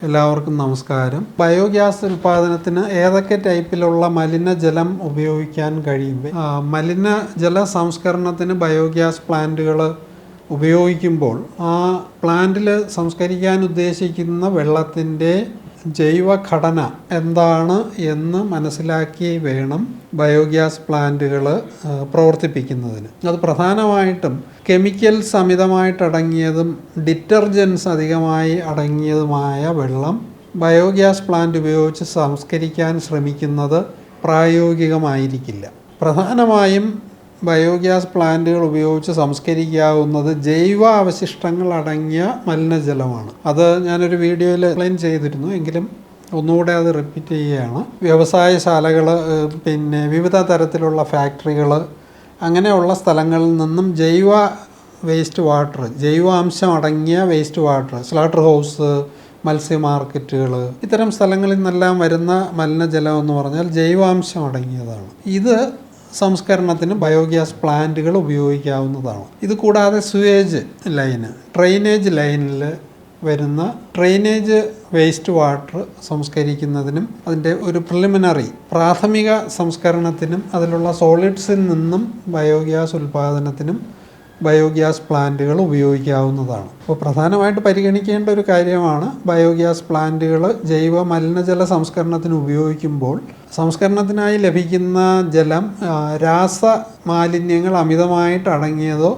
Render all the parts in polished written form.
എല്ലാവർക്കും നമസ്കാരം. ബയോഗ്യാസ് ഉൽപ്പാദനത്തിന് ഏതൊക്കെ ടൈപ്പിലുള്ള മലിനജലം ഉപയോഗിക്കാൻ കഴിയും? മലിനജല സംസ്കരണത്തിന് ബയോഗ്യാസ് പ്ലാന്റുകൾ ഉപയോഗിക്കുമ്പോൾ ആ പ്ലാന്റിൽ സംസ്കരിക്കാൻ ഉദ്ദേശിക്കുന്ന വെള്ളത്തിൻ്റെ ജൈവഘടന എന്താണ് എന്ന് മനസ്സിലാക്കി വേണം ബയോഗ്യാസ് പ്ലാന്റുകൾ പ്രവർത്തിപ്പിക്കുന്നതിന്. അത് പ്രധാനമായിട്ടും കെമിക്കൽസ് അമിതമായിട്ടടങ്ങിയതും ഡിറ്റർജൻസ് അധികമായി അടങ്ങിയതുമായ വെള്ളം ബയോഗ്യാസ് പ്ലാന്റ് ഉപയോഗിച്ച് സംസ്കരിക്കാൻ ശ്രമിക്കുന്നത് പ്രായോഗികമായിരിക്കില്ല. പ്രധാനമായും ബയോഗ്യാസ് പ്ലാന്റുകൾ ഉപയോഗിച്ച് സംസ്കരിക്കാവുന്നത് ജൈവ അവശിഷ്ടങ്ങൾ അടങ്ങിയ മലിനജലമാണ്. അത് ഞാനൊരു വീഡിയോയിൽ എക്സ്പ്ലെയിൻ ചെയ്തിരുന്നു, എങ്കിലും ഒന്നുകൂടെ അത് റിപ്പീറ്റ് ചെയ്യുകയാണ്. വ്യവസായശാലകൾ, വിവിധ തരത്തിലുള്ള ഫാക്ടറികൾ, അങ്ങനെയുള്ള സ്ഥലങ്ങളിൽ നിന്നും ജൈവ വേസ്റ്റ് വാട്ടർ, ജൈവാംശം അടങ്ങിയ വേസ്റ്റ് വാട്ടർ, സ്ലാട്ടർ ഹൗസ്, മത്സ്യ മാർക്കറ്റുകൾ, ഇത്തരം സ്ഥലങ്ങളിൽ നിന്നെല്ലാം വരുന്ന മലിനജലം എന്ന് പറഞ്ഞാൽ ജൈവാംശം അടങ്ങിയതാണ്. ഇത് സംസ്കരണത്തിന് ബയോഗ്യാസ് പ്ലാന്റുകൾ ഉപയോഗിക്കാവുന്നതാണ്. ഇത് കൂടാതെ സുവേജ് ലൈന്, ഡ്രെയിനേജ് ലൈനിൽ വരുന്ന ഡ്രെയിനേജ് വേസ്റ്റ് വാട്ടർ സംസ്കരിക്കുന്നതിനും അതിൻ്റെ ഒരു പ്രിലിമിനറി പ്രാഥമിക സംസ്കരണത്തിനും അതിലുള്ള സോളിഡ്സിൽ നിന്നും ബയോഗ്യാസ് ഉൽപ്പാദനത്തിനും ബയോഗ്യാസ് പ്ലാന്റുകൾ ഉപയോഗിക്കാവുന്നതാണ്. അപ്പോൾ പ്രധാനമായിട്ട് പരിഗണിക്കേണ്ട ഒരു കാര്യമാണ്, ബയോഗ്യാസ് പ്ലാന്റുകൾ ജൈവ മലിനജല സംസ്കരണത്തിന് ഉപയോഗിക്കുമ്പോൾ സംസ്കരണത്തിനായി ലഭിക്കുന്ന ജലം രാസ മാലിന്യങ്ങൾ അമിതമായിട്ട് അടങ്ങിയതോ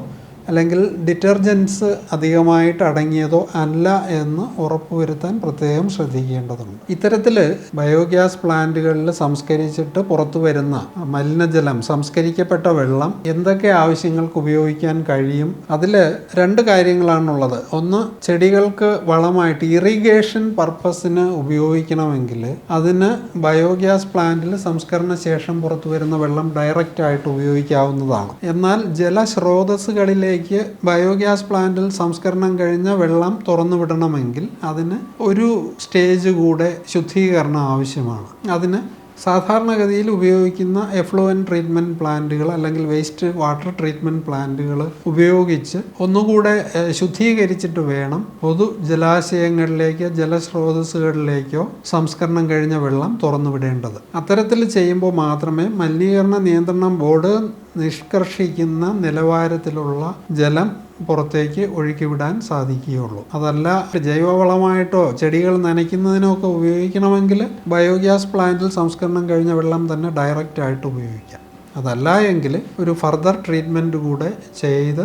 അല്ലെങ്കിൽ ഡിറ്റർജൻസ് അധികമായിട്ട് അടങ്ങിയതോ അല്ല എന്ന് ഉറപ്പുവരുത്താൻ പ്രത്യേകം ശ്രദ്ധിക്കേണ്ടതുണ്ട്. ഇത്തരത്തിൽ ബയോഗ്യാസ് പ്ലാന്റുകളിൽ സംസ്കരിച്ചിട്ട് പുറത്തു വരുന്ന മലിനജലം, സംസ്കരിക്കപ്പെട്ട വെള്ളം എന്തൊക്കെ ആവശ്യങ്ങൾക്ക് ഉപയോഗിക്കാൻ കഴിയും? അതിൽ രണ്ട് കാര്യങ്ങളാണുള്ളത്. ഒന്ന്, ചെടികൾക്ക് വളമായിട്ട് ഇറിഗേഷൻ പർപ്പസിന് ഉപയോഗിക്കണമെങ്കിൽ അതിന് ബയോഗ്യാസ് പ്ലാന്റിൽ സംസ്കരണ ശേഷം പുറത്തു വരുന്ന വെള്ളം ഡയറക്റ്റ് ആയിട്ട് ഉപയോഗിക്കാവുന്നതാണ്. എന്നാൽ ജലസ്രോതസ്സുകളിലേക്ക് ബയോഗ്യാസ് പ്ലാന്റിൽ സംസ്കരണം കഴിഞ്ഞ വെള്ളം തുറന്നു വിടണമെങ്കിൽ അതിന് ഒരു സ്റ്റേജ് കൂടെ ശുദ്ധീകരണം ആവശ്യമാണ്. അതിന് സാധാരണഗതിയിൽ ഉപയോഗിക്കുന്ന എഫ്ലുവൻറ്റ് ട്രീറ്റ്മെൻറ്റ് പ്ലാന്റുകൾ അല്ലെങ്കിൽ വേസ്റ്റ് വാട്ടർ ട്രീറ്റ്മെൻറ്റ് പ്ലാന്റുകൾ ഉപയോഗിച്ച് ഒന്നുകൂടെ ശുദ്ധീകരിച്ചിട്ട് വേണം പൊതു ജലാശയങ്ങളിലേക്കോ ജലസ്രോതസ്സുകളിലേക്കോ സംസ്കരണം കഴിഞ്ഞ വെള്ളം തുറന്നു വിടേണ്ടത്. അത്തരത്തിൽ ചെയ്യുമ്പോൾ മാത്രമേ മലിനീകരണ നിയന്ത്രണ ബോർഡ് നിഷ്കർഷിക്കുന്ന നിലവാരത്തിലുള്ള ജലം പുറത്തേക്ക് ഒഴുക്കിവിടാൻ സാധിക്കുകയുള്ളൂ. അതല്ല ജൈവവളമായിട്ടോ ചെടികൾ നനയ്ക്കുന്നതിനോ ഒക്കെ ഉപയോഗിക്കണമെങ്കിൽ ബയോഗ്യാസ് പ്ലാന്റിൽ സംസ്കരണം കഴിഞ്ഞ വെള്ളം തന്നെ ഡയറക്റ്റ് ആയിട്ട് ഉപയോഗിക്കാം. അതല്ല എങ്കിൽ ഒരു ഫർദർ ട്രീറ്റ്മെൻറ്റ് കൂടെ ചെയ്ത്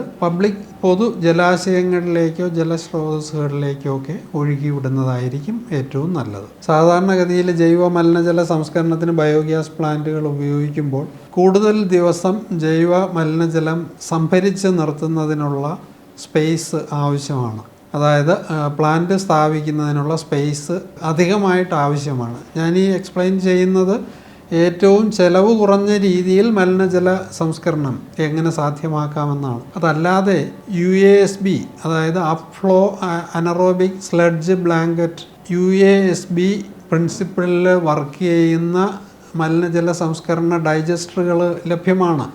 പൊതു ജലാശയങ്ങളിലേക്കോ ജലസ്രോതസ്സുകളിലേക്കോ ഒക്കെ ഒഴുകി വിടുന്നതായിരിക്കും ഏറ്റവും നല്ലത്. സാധാരണഗതിയിൽ ജൈവ മലിനജല സംസ്കരണത്തിന് ബയോഗ്യാസ് പ്ലാന്റുകൾ ഉപയോഗിക്കുമ്പോൾ കൂടുതൽ ദിവസം ജൈവ മലിനജലം സംഭരിച്ച് നിർത്തുന്നതിനുള്ള സ്പേസ് ആവശ്യമാണ്. അതായത് പ്ലാന്റ് സ്ഥാപിക്കുന്നതിനുള്ള സ്പേസ് അധികമായിട്ട് ആവശ്യമാണ്. ഞാൻ ഈ എക്സ്പ്ലെയിൻ ചെയ്യുന്നത് ഏറ്റവും ചെലവ് കുറഞ്ഞ രീതിയിൽ മലിനജല സംസ്കരണം എങ്ങനെ സാധ്യമാക്കാമെന്നാണ്. അതല്ലാതെ UASB, അതായത് upflow anaerobic sludge blanket, UASB പ്രിൻസിപ്പിളിൽ വർക്ക് ചെയ്യുന്ന മലിനജല സംസ്കരണ ഡൈജസ്റ്ററുകൾ ലഭ്യമാണ്.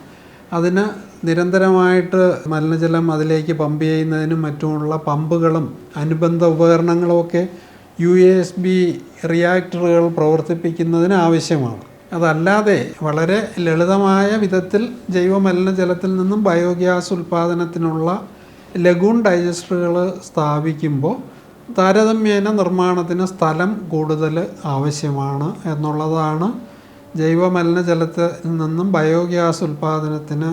അതിന് നിരന്തരമായിട്ട് മലിനജലം അതിലേക്ക് പമ്പ് ചെയ്യുന്നതിനും മറ്റുമുള്ള പമ്പുകളും അനുബന്ധ ഉപകരണങ്ങളുമൊക്കെ UASB റിയാക്ടറുകൾ പ്രവർത്തിപ്പിക്കുന്നതിന് ആവശ്യമാണ്. അതല്ലാതെ വളരെ ലളിതമായ വിധത്തിൽ ജൈവ മലിനജലത്തിൽ നിന്നും ബയോഗ്യാസ് ഉൽപ്പാദനത്തിനുള്ള ലഗൂൺ ഡൈജസ്റ്ററുകൾ സ്ഥാപിക്കുമ്പോൾ താരതമ്യേന നിർമ്മാണത്തിന് സ്ഥലം കൂടുതൽ ആവശ്യമാണ് എന്നുള്ളതാണ് ജൈവ മലിനജലത്തിൽ നിന്നും ബയോഗ്യാസ് ഉൽപ്പാദനത്തിന്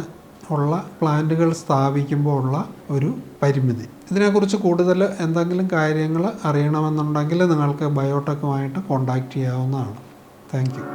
ഉള്ള പ്ലാന്റുകൾ സ്ഥാപിക്കുമ്പോൾ ഉള്ള ഒരു പരിമിതി. ഇതിനെക്കുറിച്ച് കൂടുതൽ എന്തെങ്കിലും കാര്യങ്ങൾ അറിയണമെന്നുണ്ടെങ്കിൽ നിങ്ങൾക്ക് ബയോടെക്കുമായിട്ട് കോൺടാക്റ്റ് ചെയ്യാവുന്നതാണ്. Thank you.